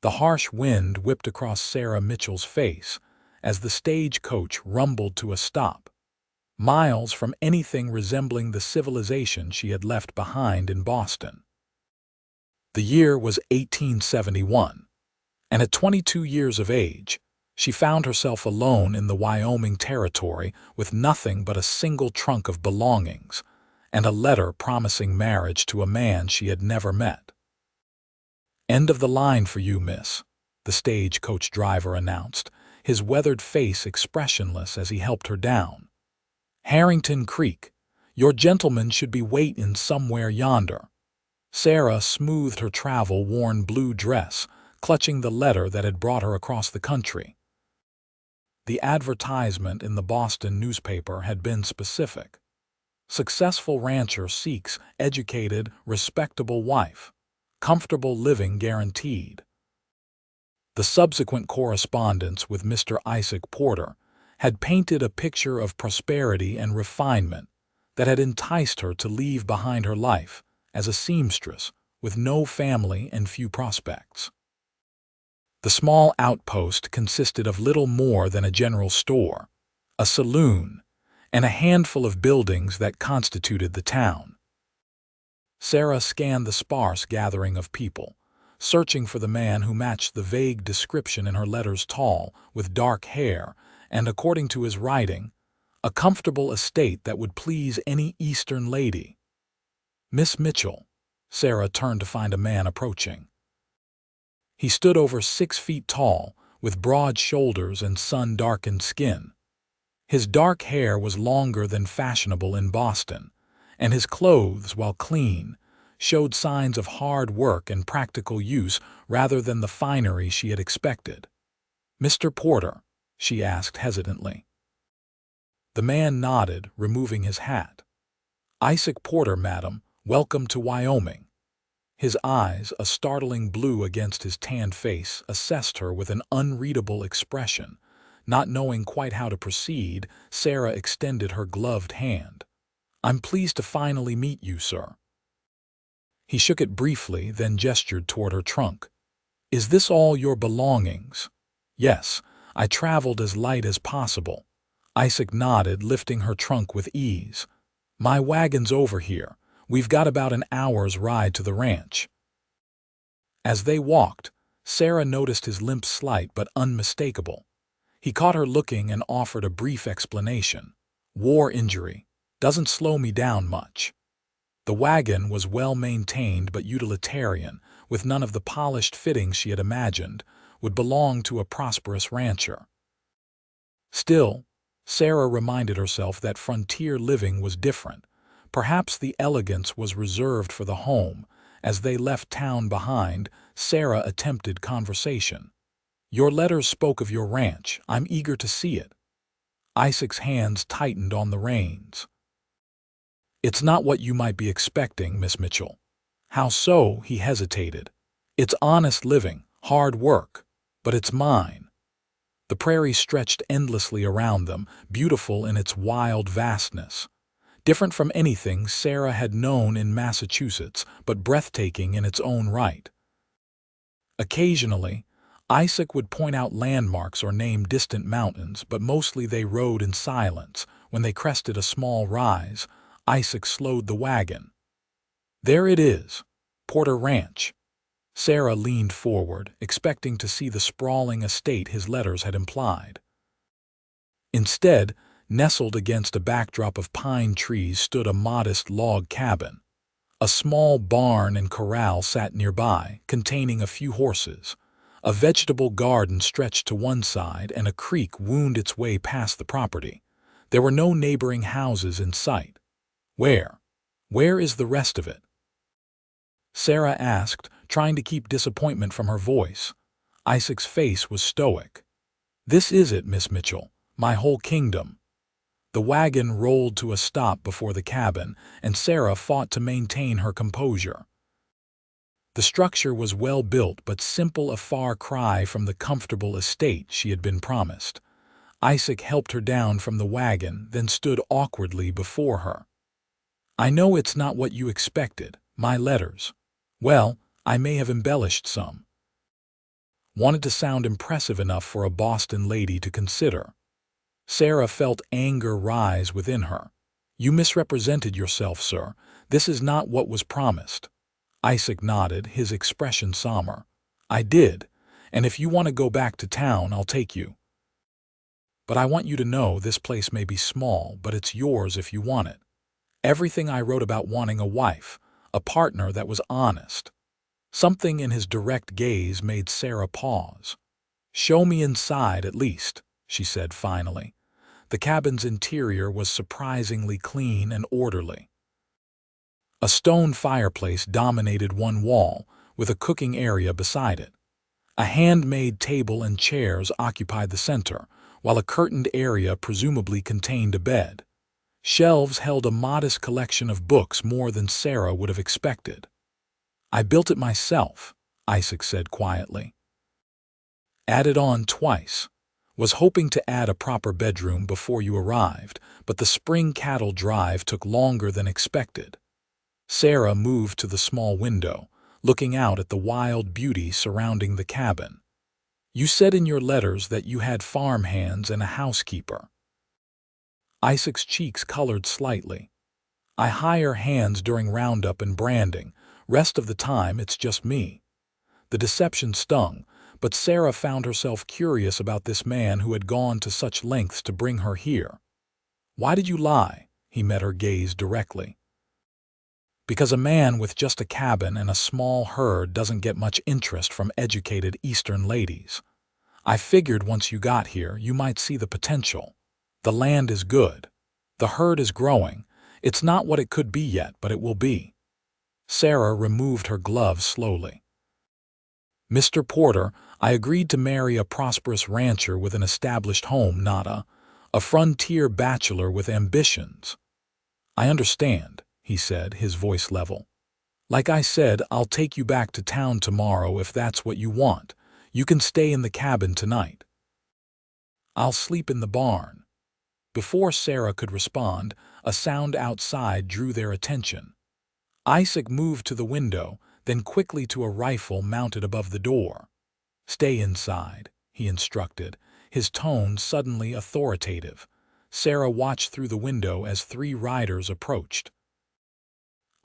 The harsh wind whipped across Sarah Mitchell's face as the stagecoach rumbled to a stop, miles from anything resembling the civilization she had left behind in Boston. The year was 1871, and at 22 years of age, she found herself alone in the Wyoming Territory with nothing but a single trunk of belongings and a letter promising marriage to a man she had never met. "End of the line for you, miss," the stagecoach driver announced, his weathered face expressionless as he helped her down. "Harrington Creek. Your gentleman should be waitin' somewhere yonder." Sarah smoothed her travel-worn blue dress, clutching the letter that had brought her across the country. The advertisement in the Boston newspaper had been specific. Successful rancher seeks educated, respectable wife. Comfortable living guaranteed. The subsequent correspondence with Mr. Isaac Porter had painted a picture of prosperity and refinement that had enticed her to leave behind her life as a seamstress with no family and few prospects. The small outpost consisted of little more than a general store, a saloon, and a handful of buildings that constituted the town. Sarah scanned the sparse gathering of people, searching for the man who matched the vague description in her letters: tall, with dark hair, and, according to his writing, a comfortable estate that would please any Eastern lady. "Miss Mitchell." Sarah turned to find a man approaching. He stood over 6 feet tall, with broad shoulders and sun-darkened skin. His dark hair was longer than fashionable in Boston, and his clothes, while clean, showed signs of hard work and practical use rather than the finery she had expected. "Mr. Porter?" she asked hesitantly. The man nodded, removing his hat. "Isaac Porter, madam. Welcome to Wyoming." His eyes, a startling blue against his tanned face, assessed her with an unreadable expression. Not knowing quite how to proceed, Sarah extended her gloved hand. "I'm pleased to finally meet you, sir." He shook it briefly, then gestured toward her trunk. "Is this all your belongings?" "Yes, I traveled as light as possible." Isaac nodded, lifting her trunk with ease. "My wagon's over here. We've got about an hour's ride to the ranch." As they walked, Sarah noticed his limp slight but unmistakable. He caught her looking and offered a brief explanation. "War injury. Doesn't slow me down much." The wagon was well-maintained but utilitarian, with none of the polished fittings she had imagined would belong to a prosperous rancher. Still, Sarah reminded herself that frontier living was different. Perhaps the elegance was reserved for the home. As they left town behind, Sarah attempted conversation. "Your letters spoke of your ranch. I'm eager to see it." Isaac's hands tightened on the reins. "It's not what you might be expecting, Miss Mitchell." "How so?" He hesitated. "It's honest living, hard work, but it's mine." The prairie stretched endlessly around them, beautiful in its wild vastness. Different from anything Sarah had known in Massachusetts, but breathtaking in its own right. Occasionally, Isaac would point out landmarks or name distant mountains, but mostly they rode in silence. When they crested a small rise, Isaac slowed the wagon. "There it is, Porter Ranch." Sarah leaned forward, expecting to see the sprawling estate his letters had implied. Instead, nestled against a backdrop of pine trees stood a modest log cabin. A small barn and corral sat nearby, containing a few horses. A vegetable garden stretched to one side, and a creek wound its way past the property. There were no neighboring houses in sight. Where is the rest of it?" Sarah asked, trying to keep disappointment from her voice. Isaac's face was stoic. "This is it, Miss Mitchell, my whole kingdom." The wagon rolled to a stop before the cabin, and Sarah fought to maintain her composure. The structure was well built but simple, a far cry from the comfortable estate she had been promised. Isaac helped her down from the wagon, then stood awkwardly before her. "I know it's not what you expected, my letters. Well, I may have embellished some." Wanted to sound impressive enough for a Boston lady to consider. Sarah felt anger rise within her. "You misrepresented yourself, sir. This is not what was promised." Isaac nodded, his expression somber. "I did, and if you want to go back to town, I'll take you. But I want you to know this place may be small, but it's yours if you want it. Everything I wrote about wanting a wife, a partner that was honest." Something in his direct gaze made Sarah pause. "Show me inside, at least," she said finally. The cabin's interior was surprisingly clean and orderly. A stone fireplace dominated one wall, with a cooking area beside it. A handmade table and chairs occupied the center, while a curtained area presumably contained a bed. Shelves held a modest collection of books, more than Sarah would have expected. "I built it myself," Isaac said quietly. "Added on twice. Was hoping to add a proper bedroom before you arrived, but the spring cattle drive took longer than expected." Sarah moved to the small window, looking out at the wild beauty surrounding the cabin. "You said in your letters that you had farm hands and a housekeeper." Isaac's cheeks colored slightly. "I hire hands during roundup and branding. Rest of the time, it's just me." The deception stung, but Sarah found herself curious about this man who had gone to such lengths to bring her here. "Why did you lie?" He met her gaze directly. "Because a man with just a cabin and a small herd doesn't get much interest from educated Eastern ladies. I figured once you got here, you might see the potential. The land is good. The herd is growing. It's not what it could be yet, but it will be." Sarah removed her gloves slowly. "Mr. Porter, I agreed to marry a prosperous rancher with an established home, not a frontier bachelor with ambitions." "I understand," he said, his voice level. "Like I said, I'll take you back to town tomorrow if that's what you want. You can stay in the cabin tonight." "I'll sleep in the barn." Before Sarah could respond, a sound outside drew their attention. Isaac moved to the window, then quickly to a rifle mounted above the door. "Stay inside," he instructed, his tone suddenly authoritative. Sarah watched through the window as 3 riders approached.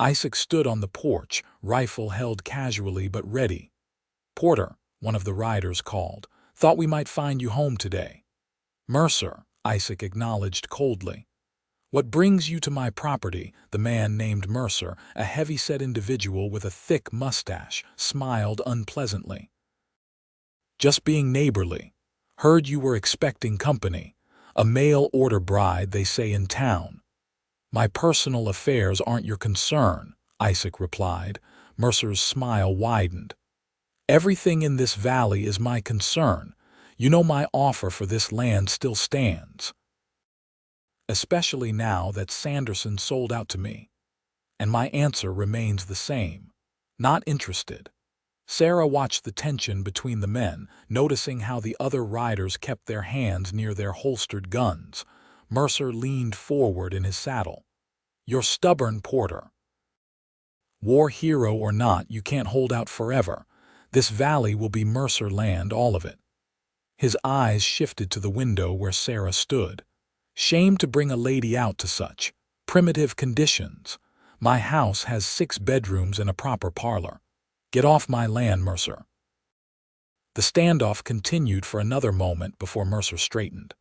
Isaac stood on the porch, rifle held casually but ready. "Porter," one of the riders called, "thought we might find you home today." "Mercer," Isaac acknowledged coldly. "What brings you to my property?" The man named Mercer, a heavy-set individual with a thick mustache, smiled unpleasantly. "Just being neighborly. Heard you were expecting company. A mail-order bride, they say in town." "My personal affairs aren't your concern," Isaac replied. Mercer's smile widened. "Everything in this valley is my concern. You know my offer for this land still stands. Especially now that Sanderson sold out to me. And my answer remains the same. Not interested." Sarah watched the tension between the men, noticing how the other riders kept their hands near their holstered guns. Mercer leaned forward in his saddle. "You're stubborn, Porter. War hero or not, you can't hold out forever. This valley will be Mercer land, all of it." His eyes shifted to the window where Sarah stood. "Shame to bring a lady out to such primitive conditions. My house has 6 bedrooms and a proper parlor. Get off my land, Mercer." The standoff continued for another moment before Mercer straightened.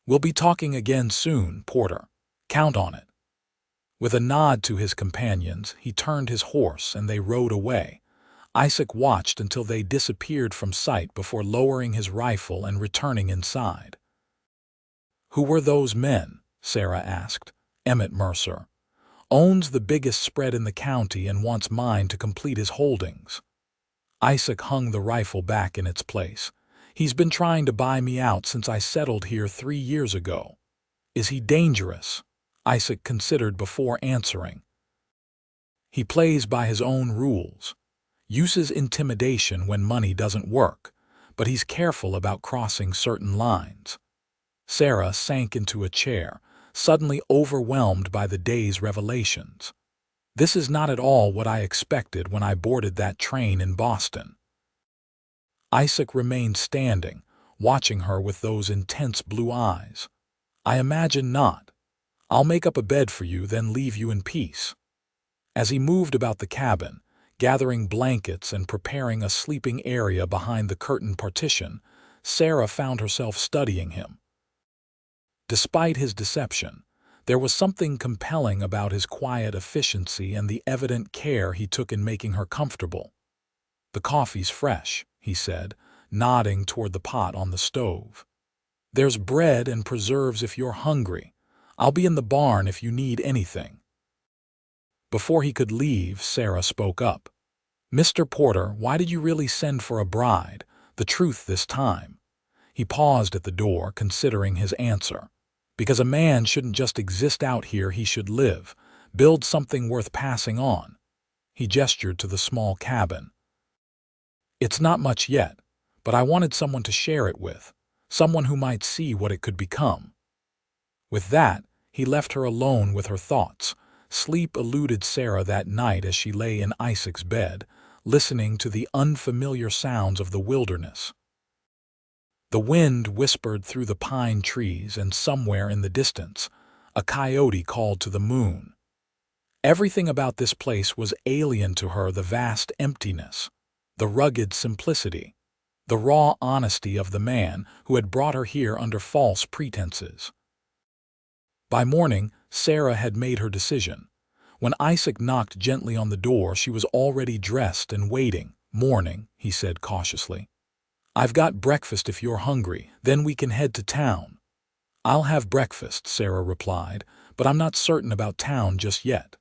"We'll be talking again soon, Porter. Count on it." With a nod to his companions, he turned his horse and they rode away. Isaac watched until they disappeared from sight before lowering his rifle and returning inside. "Who were those men?" Sarah asked. "Emmett Mercer. Owns the biggest spread in the county and wants mine to complete his holdings." Isaac hung the rifle back in its place. "He's been trying to buy me out since I settled here 3 years ago." "Is he dangerous?" Isaac considered before answering. "He plays by his own rules. Uses intimidation when money doesn't work, but he's careful about crossing certain lines." Sarah sank into a chair, suddenly overwhelmed by the day's revelations. "This is not at all what I expected when I boarded that train in Boston." Isaac remained standing, watching her with those intense blue eyes. I imagine not. I'll make up a bed for you, then leave you in peace. As he moved about the cabin, gathering blankets and preparing a sleeping area behind the curtained partition, Sarah found herself studying him. Despite his deception, there was something compelling about his quiet efficiency and the evident care he took in making her comfortable. "The coffee's fresh," he said, nodding toward the pot on the stove. "There's bread and preserves if you're hungry. I'll be in the barn if you need anything." Before he could leave, Sarah spoke up. "Mr. Porter, why did you really send for a bride? The truth this time." He paused at the door, considering his answer. "Because a man shouldn't just exist out here, he should live, build something worth passing on." He gestured to the small cabin. "It's not much yet, but I wanted someone to share it with, someone who might see what it could become." With that, he left her alone with her thoughts. Sleep eluded Sarah that night as she lay in Isaac's bed, listening to the unfamiliar sounds of the wilderness. The wind whispered through the pine trees, and somewhere in the distance, a coyote called to the moon. Everything about this place was alien to her: the vast emptiness, the rugged simplicity, the raw honesty of the man who had brought her here under false pretenses. By morning, Sarah had made her decision. When Isaac knocked gently on the door, she was already dressed and waiting. "Morning," he said cautiously. "I've got breakfast if you're hungry, then we can head to town." "I'll have breakfast," Sarah replied, "but I'm not certain about town just yet."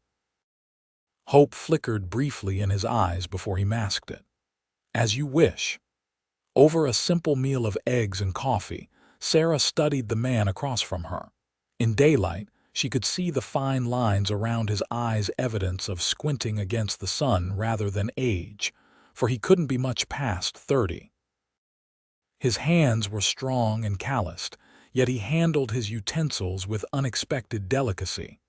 Hope flickered briefly in his eyes before he masked it. "As you wish." Over a simple meal of eggs and coffee, Sarah studied the man across from her. In daylight, she could see the fine lines around his eyes, evidence of squinting against the sun rather than age, for he couldn't be much past 30. His hands were strong and calloused, yet he handled his utensils with unexpected delicacy.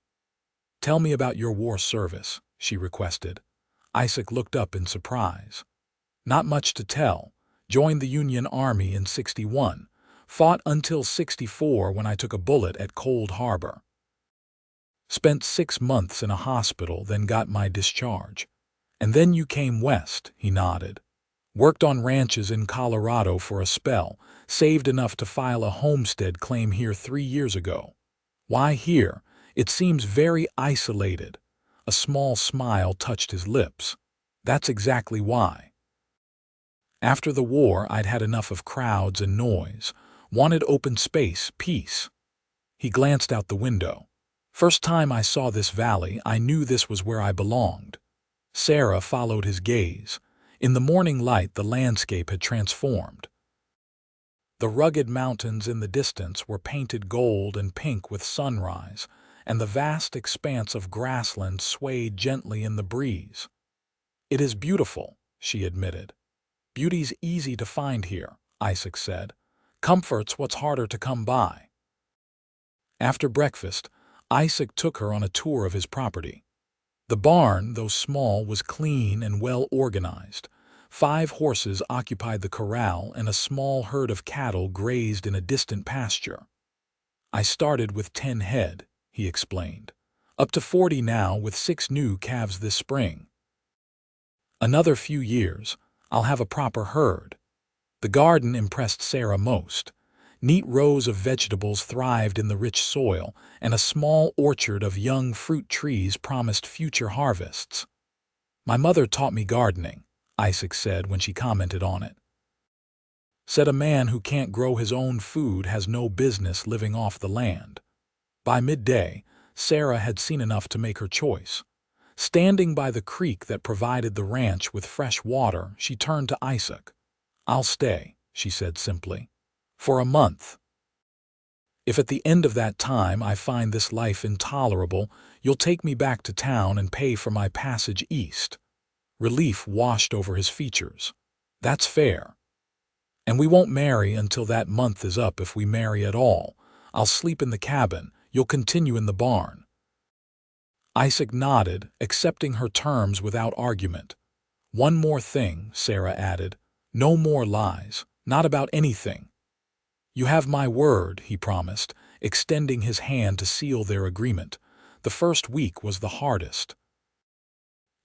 "Tell me about your war service," she requested. Isaac looked up in surprise. "Not much to tell. Joined the Union Army in '61. Fought until '64 when I took a bullet at Cold Harbor. Spent 6 months in a hospital, then got my discharge. And then you came west," he nodded. "Worked on ranches in Colorado for a spell, saved enough to file a homestead claim here 3 years ago." "Why here? It seems very isolated." A small smile touched his lips. "That's exactly why. After the war, I'd had enough of crowds and noise. Wanted open space, peace." He glanced out the window. "First time I saw this valley, I knew this was where I belonged." Sarah followed his gaze. In the morning light, the landscape had transformed. The rugged mountains in the distance were painted gold and pink with sunrise, and the vast expanse of grassland swayed gently in the breeze. "It is beautiful," she admitted. "Beauty's easy to find here," Isaac said. "Comfort's what's harder to come by." After breakfast, Isaac took her on a tour of his property. The barn, though small, was clean and well organized. 5 horses occupied the corral, and a small herd of cattle grazed in a distant pasture. "I started with 10 head," he explained. "Up to 40 now, with 6 new calves this spring. Another few years, I'll have a proper herd." The garden impressed Sarah most. Neat rows of vegetables thrived in the rich soil, and a small orchard of young fruit trees promised future harvests. "My mother taught me gardening," Isaac said when she commented on it. "Said a man who can't grow his own food has no business living off the land." By midday, Sarah had seen enough to make her choice. Standing by the creek that provided the ranch with fresh water, she turned to Isaac. "I'll stay," she said simply. "For a month. If at the end of that time I find this life intolerable, you'll take me back to town and pay for my passage east." Relief washed over his features. "That's fair. And we won't marry until that month is up, if we marry at all. I'll sleep in the cabin, you'll continue in the barn." Isaac nodded, accepting her terms without argument. "One more thing," Sarah added. No more lies, not about anything. You have my word, he promised, extending his hand to seal their agreement. The first week was the hardest.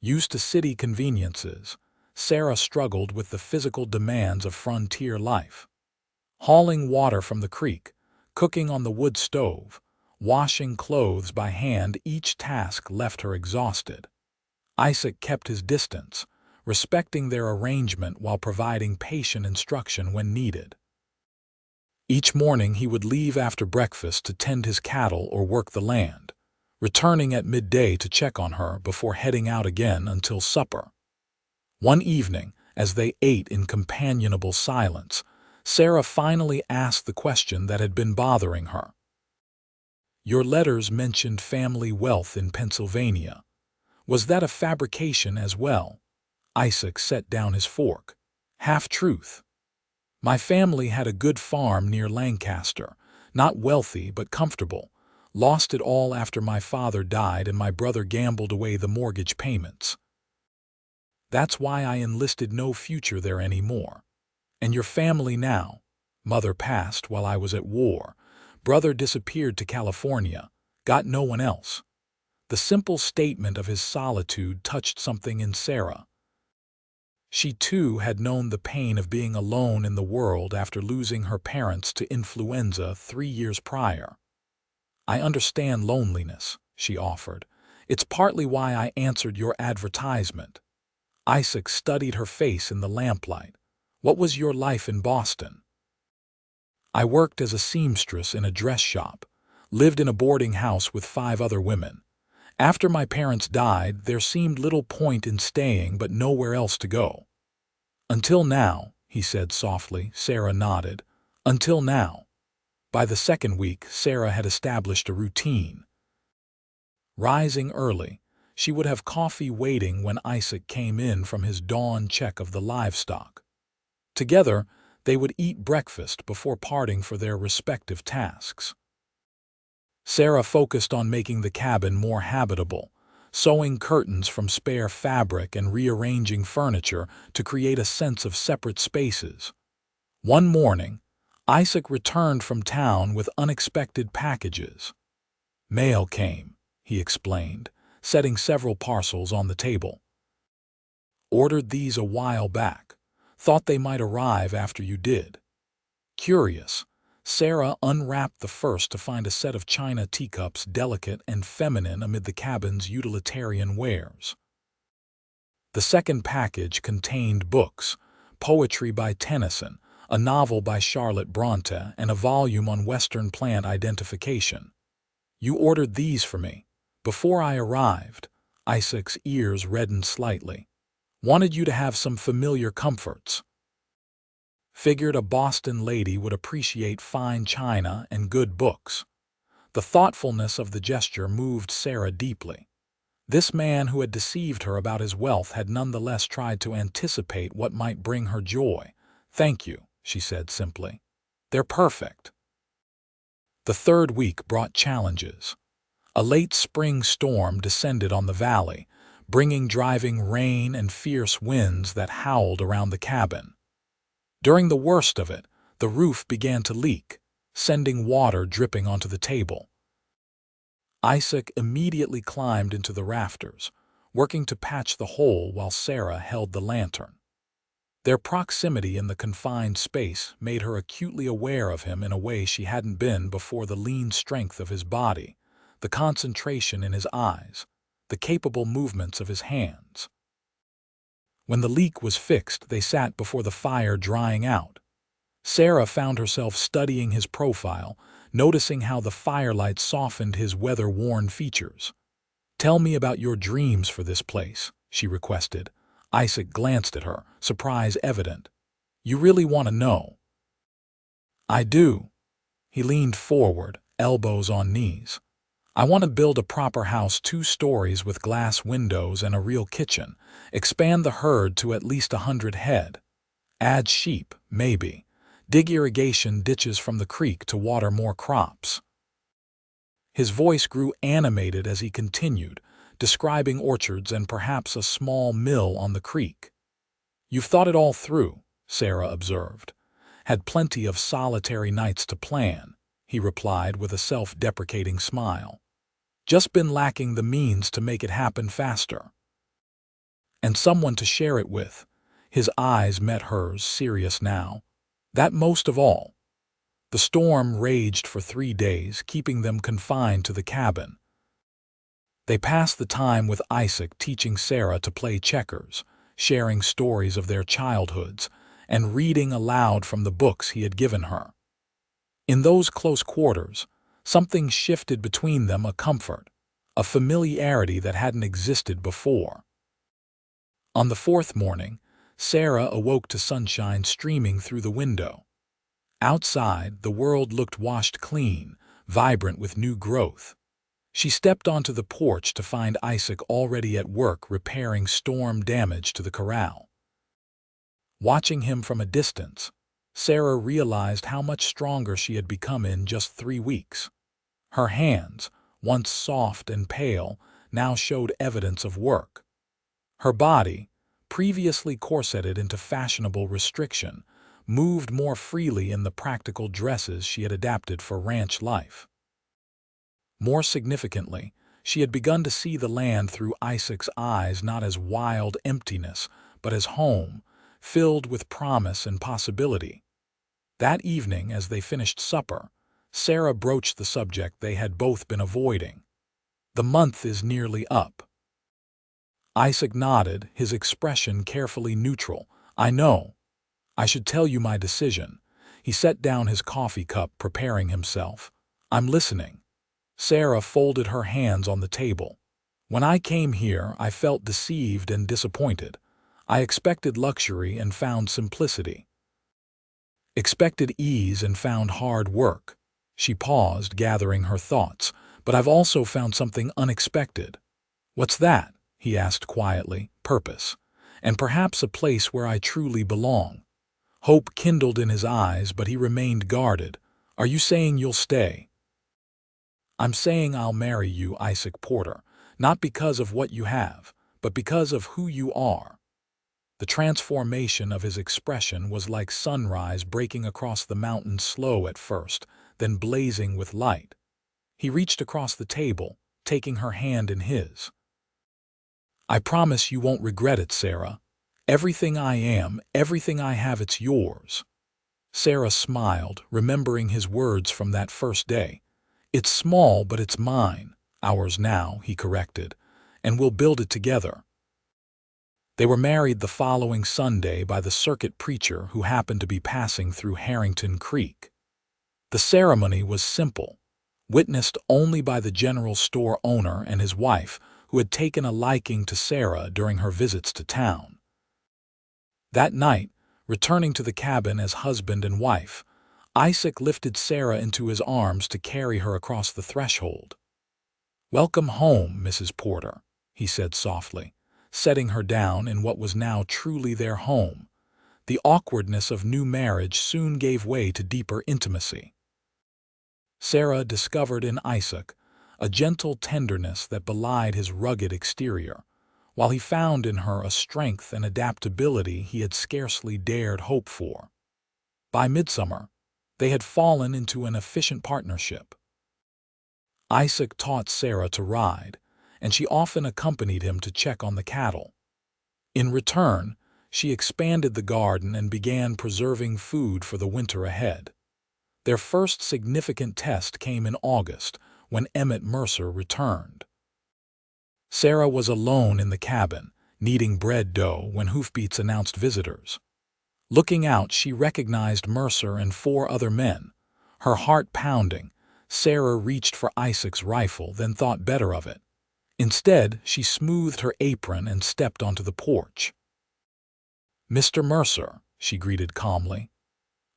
Used to city conveniences, Sarah struggled with the physical demands of frontier life. Hauling water from the creek, cooking on the wood stove, washing clothes by hand, each task left her exhausted. Isaac kept his distance, respecting their arrangement while providing patient instruction when needed. Each morning he would leave after breakfast to tend his cattle or work the land, returning at midday to check on her before heading out again until supper. One evening, as they ate in companionable silence, Sarah finally asked the question that had been bothering her. "Your letters mentioned family wealth in Pennsylvania. Was that a fabrication as well?" Isaac set down his fork. "Half-truth. My family had a good farm near Lancaster, not wealthy but comfortable. Lost it all after my father died and my brother gambled away the mortgage payments. That's why I enlisted no future there anymore. And your family now? Mother passed while I was at war. Brother disappeared to California. Got no one else." The simple statement of his solitude touched something in Sarah. She too had known the pain of being alone in the world after losing her parents to influenza 3 years prior. "I understand loneliness," she offered. "It's partly why I answered your advertisement." Isaac studied her face in the lamplight. "What was your life in Boston?" "I worked as a seamstress in a dress shop, lived in a boarding house with 5 other women. After my parents died, there seemed little point in staying but nowhere else to go." "Until now," he said softly. Sarah nodded. "Until now." By the second week, Sarah had established a routine. Rising early, she would have coffee waiting when Isaac came in from his dawn check of the livestock. Together, they would eat breakfast before parting for their respective tasks. Sarah focused on making the cabin more habitable, sewing curtains from spare fabric and rearranging furniture to create a sense of separate spaces. One morning, Isaac returned from town with unexpected packages. "Mail came," he explained, setting several parcels on the table. "Ordered these a while back. Thought they might arrive after you did." Curious, Sarah unwrapped the first to find a set of china teacups, delicate and feminine amid the cabin's utilitarian wares. The second package contained books, poetry by Tennyson, a novel by Charlotte Bronte, and a volume on Western plant identification. "You ordered these for me. Before I arrived." Isaac's ears reddened slightly. "Wanted you to have some familiar comforts. Figured a Boston lady would appreciate fine china and good books." The thoughtfulness of the gesture moved Sarah deeply. This man who had deceived her about his wealth had nonetheless tried to anticipate what might bring her joy. "Thank you," she said simply. "They're perfect." The third week brought challenges. A late spring storm descended on the valley, bringing driving rain and fierce winds that howled around the cabin. During the worst of it, the roof began to leak, sending water dripping onto the table. Isaac immediately climbed into the rafters, working to patch the hole while Sarah held the lantern. Their proximity in the confined space made her acutely aware of him in a way she hadn't been before: the lean strength of his body, the concentration in his eyes, the capable movements of his hands. When the leak was fixed, they sat before the fire drying out. Sarah found herself studying his profile, noticing how the firelight softened his weather-worn features. "Tell me about your dreams for this place," she requested. Isaac glanced at her, surprise evident. "You really want to know?" "I do." He leaned forward, elbows on knees. "I want to build a proper house, 2 stories with glass windows and a real kitchen. Expand the herd to at least 100 head. Add sheep, maybe. Dig irrigation ditches from the creek to water more crops." His voice grew animated as he continued, describing orchards and perhaps a small mill on the creek. "You've thought it all through," Sarah observed. Had plenty of solitary nights to plan, he replied with a self-deprecating smile. Just been lacking the means to make it happen faster. And someone to share it with. His eyes met hers, serious now. That most of all. The storm raged for 3 days, keeping them confined to the cabin. They passed the time with Isaac teaching Sarah to play checkers, sharing stories of their childhoods, and reading aloud from the books he had given her. In those close quarters, something shifted between them, a comfort, a familiarity that hadn't existed before. On the 4th morning, Sarah awoke to sunshine streaming through the window. Outside, the world looked washed clean, vibrant with new growth. She stepped onto the porch to find Isaac already at work repairing storm damage to the corral. Watching him from a distance, Sarah realized how much stronger she had become in just 3 weeks. Her hands, once soft and pale, now showed evidence of work. Her body, previously corseted into fashionable restriction, moved more freely in the practical dresses she had adapted for ranch life. More significantly, she had begun to see the land through Isaac's eyes, not as wild emptiness, but as home, filled with promise and possibility. That evening, as they finished supper, Sarah broached the subject they had both been avoiding. The month is nearly up. Isaac nodded, his expression carefully neutral. I know. I should tell you my decision. He set down his coffee cup, preparing himself. I'm listening. Sarah folded her hands on the table. When I came here, I felt deceived and disappointed. I expected luxury and found simplicity. Expected ease and found hard work. She paused, gathering her thoughts. But I've also found something unexpected. What's that? He asked quietly. Purpose. And perhaps a place where I truly belong. Hope kindled in his eyes, but he remained guarded. Are you saying you'll stay? I'm saying I'll marry you, Isaac Porter, not because of what you have, but because of who you are. The transformation of his expression was like sunrise breaking across the mountain, slow at first, then blazing with light. He reached across the table, taking her hand in his. I promise you won't regret it, Sarah. Everything I am, everything I have, it's yours. Sarah smiled, remembering his words from that first day. It's small, but it's mine. Ours now, he corrected, and we'll build it together. They were married the following Sunday by the circuit preacher who happened to be passing through Harrington Creek. The ceremony was simple, witnessed only by the general store owner and his wife, who had taken a liking to Sarah during her visits to town. That night, returning to the cabin as husband and wife, Isaac lifted Sarah into his arms to carry her across the threshold. Welcome home, Mrs. Porter, he said softly, setting her down in what was now truly their home. The awkwardness of new marriage soon gave way to deeper intimacy. Sarah discovered in Isaac a gentle tenderness that belied his rugged exterior, while he found in her a strength and adaptability he had scarcely dared hope for. By midsummer, they had fallen into an efficient partnership. Isaac taught Sarah to ride, and she often accompanied him to check on the cattle. In return, she expanded the garden and began preserving food for the winter ahead. Their first significant test came in August, when Mercer returned. Sarah was alone in the cabin, kneading bread dough when hoofbeats announced visitors. Looking out, she recognized Mercer and 4 other men. Her heart pounding, Sarah reached for Isaac's rifle, then thought better of it. Instead, she smoothed her apron and stepped onto the porch. Mr. Mercer, she greeted calmly.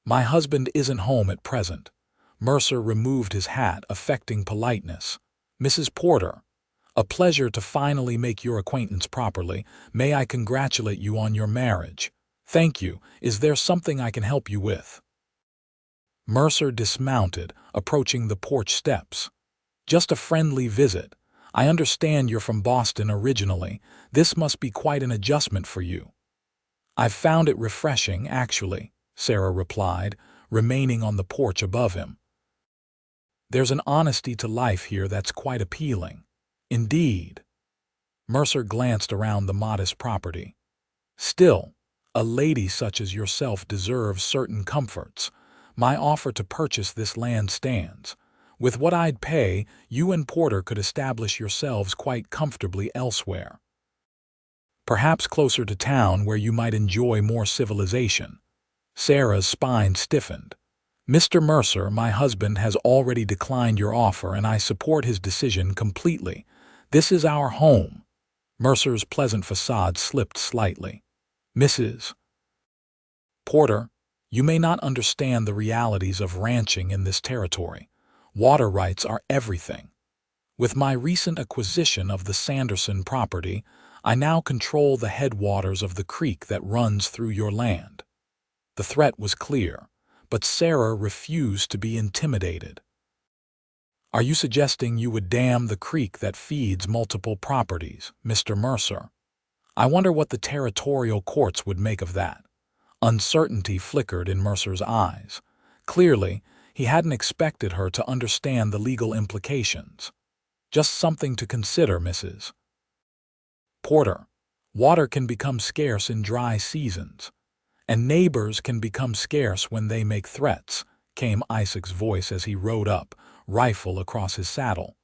My husband isn't home at present. Mercer removed his hat, affecting politeness. Mrs. Porter, a pleasure to finally make your acquaintance properly. May I congratulate you on your marriage? Thank you. Is there something I can help you with? Mercer dismounted, approaching the porch steps. Just a friendly visit. I understand you're from Boston originally. This must be quite an adjustment for you. "I've found it refreshing, actually," Sarah replied, remaining on the porch above him. "There's an honesty to life here that's quite appealing." "Indeed." Mercer glanced around the modest property. "Still, a lady such as yourself deserves certain comforts. My offer to purchase this land stands. With what I'd pay, you and Porter could establish yourselves quite comfortably elsewhere. Perhaps closer to town where you might enjoy more civilization." Sarah's spine stiffened. "Mr. Mercer, my husband has already declined your offer, and I support his decision completely. This is our home." Mercer's pleasant facade slipped slightly. "Mrs. Porter, you may not understand the realities of ranching in this territory. Water rights are everything. With my recent acquisition of the Sanderson property, I now control the headwaters of the creek that runs through your land." The threat was clear, but Sarah refused to be intimidated. "Are you suggesting you would dam the creek that feeds multiple properties, Mr. Mercer? I wonder what the territorial courts would make of that." Uncertainty flickered in Mercer's eyes. Clearly, he hadn't expected her to understand the legal implications. "Just something to consider, Mrs. Porter. Water can become scarce in dry seasons, and neighbors can become scarce when they make threats," came Isaac's voice as he rode up, rifle across his saddle.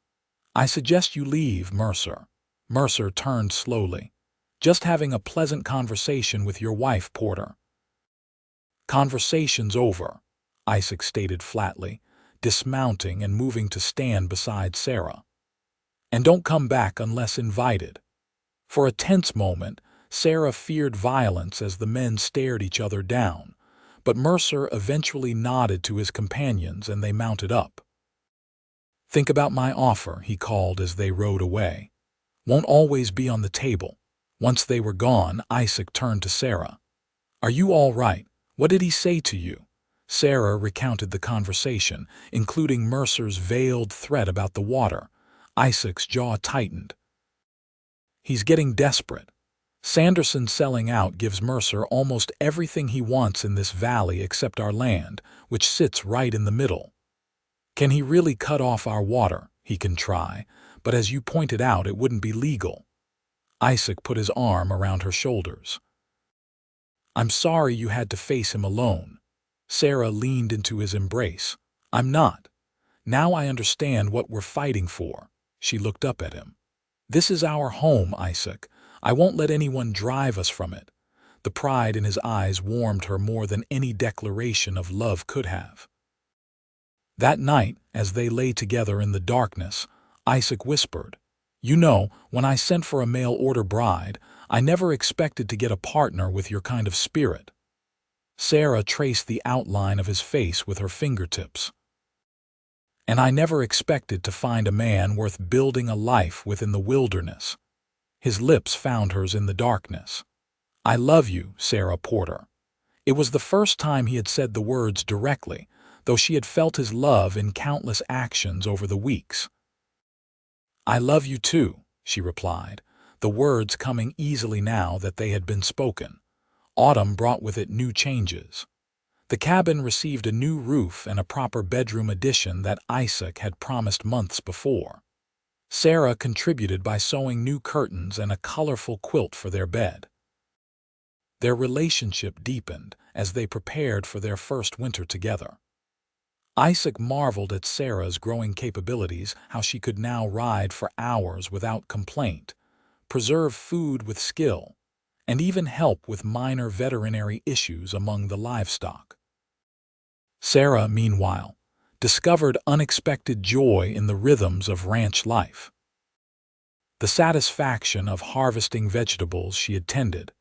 "I suggest you leave, Mercer." Mercer turned slowly. "Just having a pleasant conversation with your wife, Porter." "Conversation's over," Isaac stated flatly, dismounting and moving to stand beside Sarah. "And don't come back unless invited." For a tense moment, Sarah feared violence as the men stared each other down, but Mercer eventually nodded to his companions and they mounted up. "Think about my offer," he called as they rode away. "Won't always be on the table." Once they were gone, Isaac turned to Sarah. "Are you all right? What did he say to you?" Sarah recounted the conversation, including Mercer's veiled threat about the water. Isaac's jaw tightened. "He's getting desperate. Sanderson selling out gives Mercer almost everything he wants in this valley except our land, which sits right in the middle. Can he really cut off our water? He can try, but as you pointed out, it wouldn't be legal." Isaac put his arm around her shoulders. "I'm sorry you had to face him alone." Sarah leaned into his embrace. "I'm not. Now I understand what we're fighting for." She looked up at him. "This is our home, Isaac. I won't let anyone drive us from it." The pride in his eyes warmed her more than any declaration of love could have. That night, as they lay together in the darkness, Isaac whispered, "You know, when I sent for a mail-order bride, I never expected to get a partner with your kind of spirit." Sarah traced the outline of his face with her fingertips. "And I never expected to find a man worth building a life with in the wilderness." His lips found hers in the darkness. "I love you, Sarah Porter." It was the first time he had said the words directly, though she had felt his love in countless actions over the weeks. "I love you too," she replied, the words coming easily now that they had been spoken. Autumn brought with it new changes. The cabin received a new roof and a proper bedroom addition that Isaac had promised months before. Sarah contributed by sewing new curtains and a colorful quilt for their bed. Their relationship deepened as they prepared for their first winter together. Isaac marveled at Sarah's growing capabilities, how she could now ride for hours without complaint, preserve food with skill, and even help with minor veterinary issues among the livestock. Sarah, meanwhile, discovered unexpected joy in the rhythms of ranch life. The satisfaction of harvesting vegetables she had tended,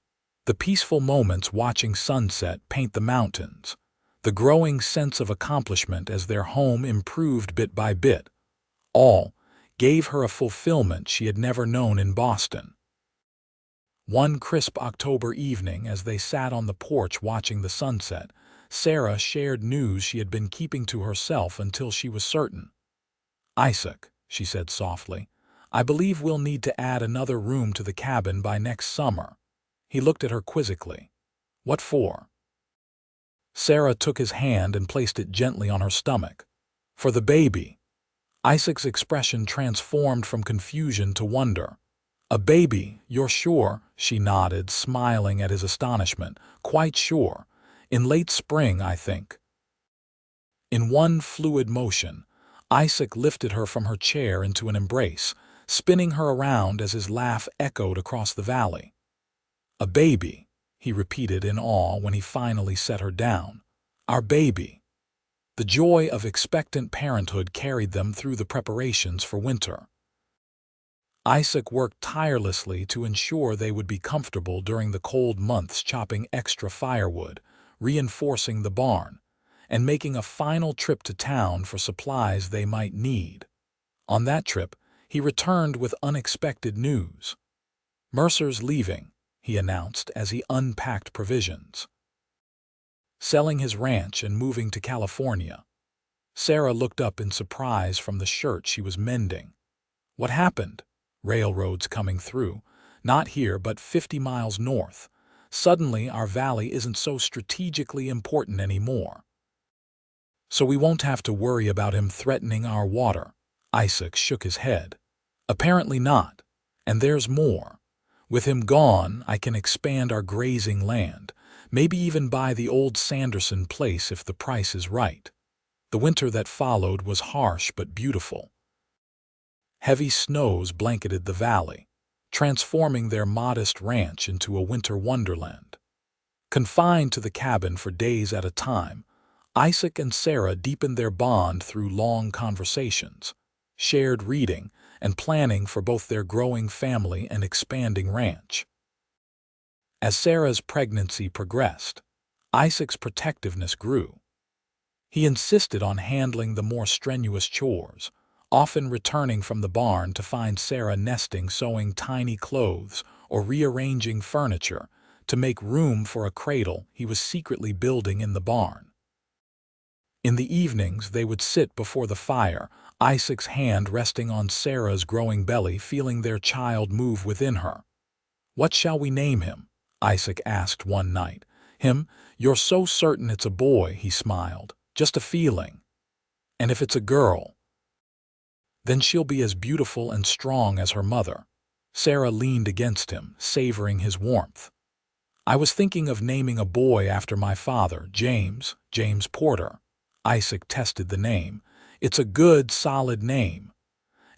the peaceful moments watching sunset paint the mountains, the growing sense of accomplishment as their home improved bit by bit, all gave her a fulfillment she had never known in Boston. One crisp October evening, as they sat on the porch watching the sunset, Sarah shared news she had been keeping to herself until she was certain. "Isaac," she said softly, "I believe we'll need to add another room to the cabin by next summer." He looked at her quizzically. What for? Sarah took his hand and placed it gently on her stomach. For the baby. Isaac's expression transformed from confusion to wonder. A baby, you're sure? She nodded, smiling at his astonishment. Quite sure. In late spring, I think. In one fluid motion, Isaac lifted her from her chair into an embrace, spinning her around as his laugh echoed across the valley. A baby, he repeated in awe when he finally set her down. Our baby. The joy of expectant parenthood carried them through the preparations for winter. Isaac worked tirelessly to ensure they would be comfortable during the cold months, chopping extra firewood, reinforcing the barn, and making a final trip to town for supplies they might need. On that trip, he returned with unexpected news. Mercer's leaving, he announced as he unpacked provisions. Selling his ranch and moving to California. Sarah looked up in surprise from the shirt she was mending. What happened? Railroads coming through. Not here, but 50 miles north. Suddenly, our valley isn't so strategically important anymore. So we won't have to worry about him threatening our water. Isaac shook his head. Apparently not. And there's more. With him gone, I can expand our grazing land, maybe even buy the old Sanderson place if the price is right. The winter that followed was harsh but beautiful. Heavy snows blanketed the valley, transforming their modest ranch into a winter wonderland. Confined to the cabin for days at a time, Isaac and Sarah deepened their bond through long conversations, shared reading, and planning for both their growing family and expanding ranch. As Sarah's pregnancy progressed, Isaac's protectiveness grew. He insisted on handling the more strenuous chores, often returning from the barn to find Sarah nesting, sewing tiny clothes or rearranging furniture to make room for a cradle he was secretly building in the barn. In the evenings, they would sit before the fire, Isaac's hand resting on Sarah's growing belly, feeling their child move within her. What shall we name him? Isaac asked one night. Him? You're so certain it's a boy, he smiled. Just a feeling. And if it's a girl? Then she'll be as beautiful and strong as her mother. Sarah leaned against him, savoring his warmth. I was thinking of naming a boy after my father, James Porter. Isaac tested the name. It's a good, solid name.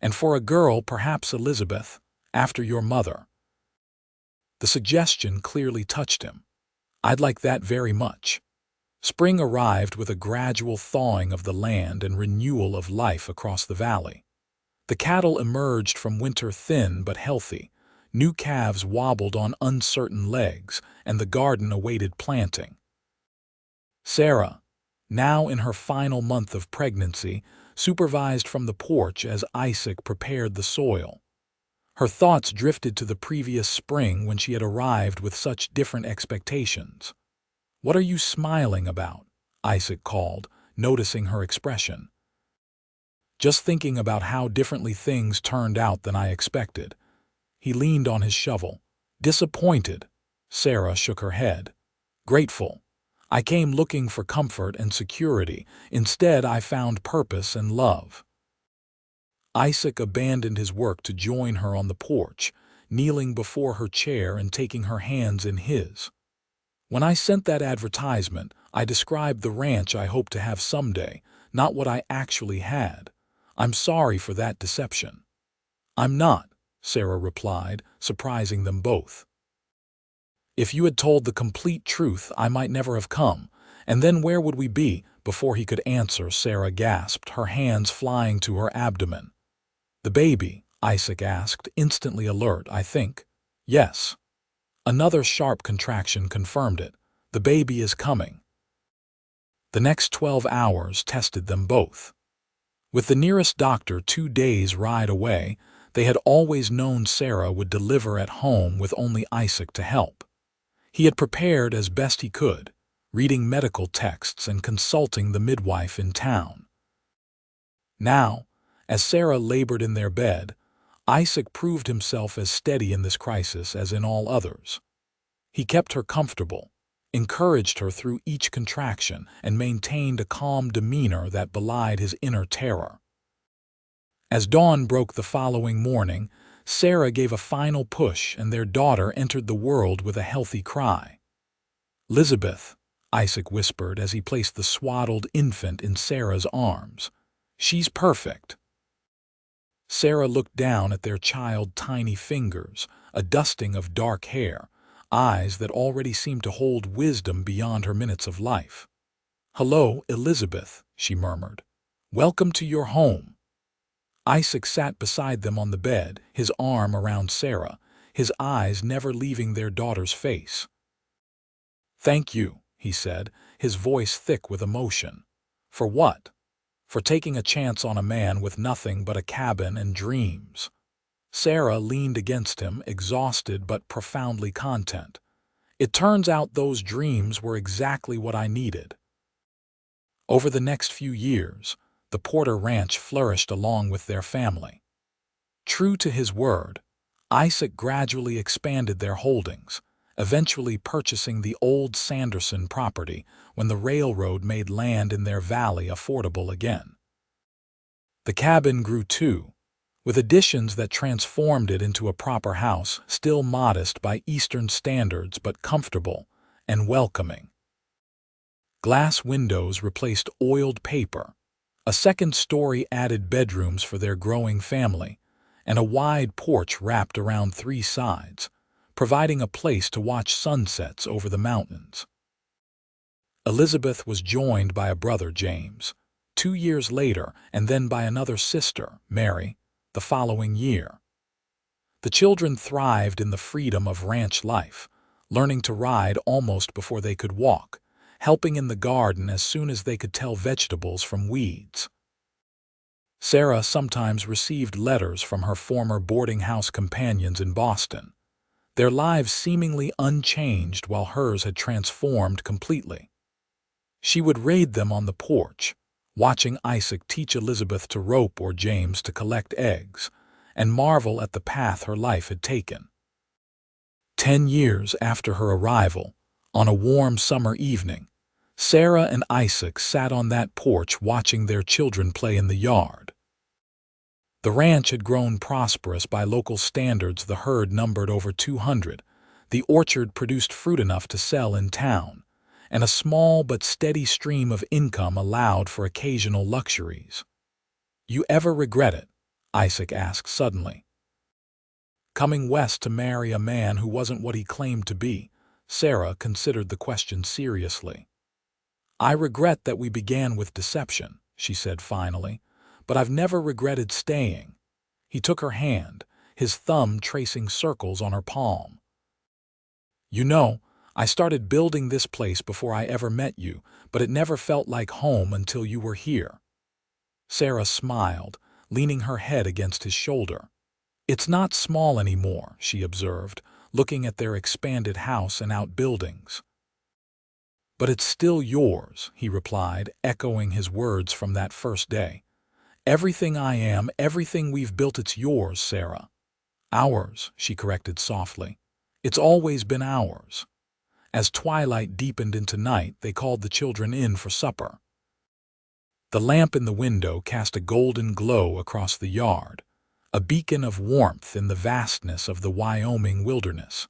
And for a girl, perhaps Elizabeth, after your mother. The suggestion clearly touched him. I'd like that very much. Spring arrived with a gradual thawing of the land and renewal of life across the valley. The cattle emerged from winter thin but healthy. New calves wobbled on uncertain legs, and the garden awaited planting. Sarah, now in her final month of pregnancy, supervised from the porch as Isaac prepared the soil. Her thoughts drifted to the previous spring when she had arrived with such different expectations. What are you smiling about? Isaac called, noticing her expression. Just thinking about how differently things turned out than I expected. He leaned on his shovel. Disappointed. Sarah shook her head. Grateful. I came looking for comfort and security. Instead, I found purpose and love. Isaac abandoned his work to join her on the porch, kneeling before her chair and taking her hands in his. When I sent that advertisement, I described the ranch I hoped to have someday, not what I actually had. I'm sorry for that deception. I'm not, Sarah replied, surprising them both. If you had told the complete truth, I might never have come. And then where would we be? Before he could answer, Sarah gasped, her hands flying to her abdomen. The baby, Isaac asked, instantly alert, I think. Yes. Another sharp contraction confirmed it. The baby is coming. The next 12 hours tested them both. With the nearest doctor 2 days' ride away, they had always known Sarah would deliver at home with only Isaac to help. He had prepared as best he could, reading medical texts and consulting the midwife in town. Now, as Sarah labored in their bed, Isaac proved himself as steady in this crisis as in all others. He kept her comfortable, encouraged her through each contraction, and maintained a calm demeanor that belied his inner terror. As dawn broke the following morning, Sarah gave a final push and their daughter entered the world with a healthy cry. "Elizabeth," Isaac whispered as he placed the swaddled infant in Sarah's arms. "She's perfect." Sarah looked down at their child's tiny fingers, a dusting of dark hair, eyes that already seemed to hold wisdom beyond her minutes of life. "Hello, Elizabeth," she murmured. "Welcome to your home." Isaac sat beside them on the bed, his arm around Sarah, his eyes never leaving their daughter's face. "Thank you," he said, his voice thick with emotion. "For what?" "For taking a chance on a man with nothing but a cabin and dreams." Sarah leaned against him, exhausted but profoundly content. "It turns out those dreams were exactly what I needed." Over the next few years, the Porter Ranch flourished along with their family. True to his word, Isaac gradually expanded their holdings, eventually purchasing the old Sanderson property when the railroad made land in their valley affordable again. The cabin grew too, with additions that transformed it into a proper house, still modest by Eastern standards but comfortable and welcoming. Glass windows replaced oiled paper, a second story added bedrooms for their growing family, and a wide porch wrapped around 3 sides, providing a place to watch sunsets over the mountains. Elizabeth was joined by a brother, James, 2 years later, and then by another sister, Mary, the following year. The children thrived in the freedom of ranch life, learning to ride almost before they could walk, helping in the garden as soon as they could tell vegetables from weeds. Sarah sometimes received letters from her former boarding house companions in Boston, their lives seemingly unchanged while hers had transformed completely. She would raid them on the porch, watching Isaac teach Elizabeth to rope or James to collect eggs, and marvel at the path her life had taken. 10 years after her arrival, on a warm summer evening, Sarah and Isaac sat on that porch watching their children play in the yard. The ranch had grown prosperous by local standards. The herd numbered over 200, the orchard produced fruit enough to sell in town, and a small but steady stream of income allowed for occasional luxuries. "You ever regret it?" Isaac asked suddenly. "Coming west to marry a man who wasn't what he claimed to be?" Sarah considered the question seriously. "I regret that we began with deception," she said finally, "but I've never regretted staying." He took her hand, his thumb tracing circles on her palm. "You know, I started building this place before I ever met you, but it never felt like home until you were here." Sarah smiled, leaning her head against his shoulder. "It's not small anymore," she observed, looking at their expanded house and outbuildings. "But it's still yours," he replied, echoing his words from that first day. "Everything I am, everything we've built, it's yours, Sarah." "Ours," she corrected softly. "It's always been ours." As twilight deepened into night, they called the children in for supper. The lamp in the window cast a golden glow across the yard, a beacon of warmth in the vastness of the Wyoming wilderness.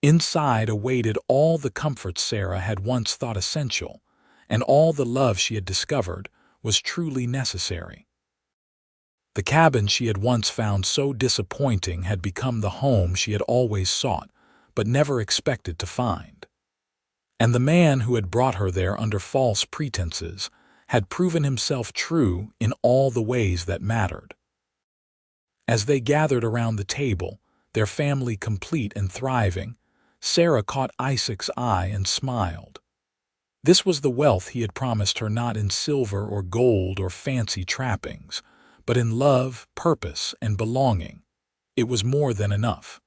Inside awaited all the comforts Sarah had once thought essential, and all the love she had discovered was truly necessary. The cabin she had once found so disappointing had become the home she had always sought, but never expected to find. And the man who had brought her there under false pretenses had proven himself true in all the ways that mattered. As they gathered around the table, their family complete and thriving, Sarah caught Isaac's eye and smiled. This was the wealth he had promised her, not in silver or gold or fancy trappings, but in love, purpose, and belonging. It was more than enough.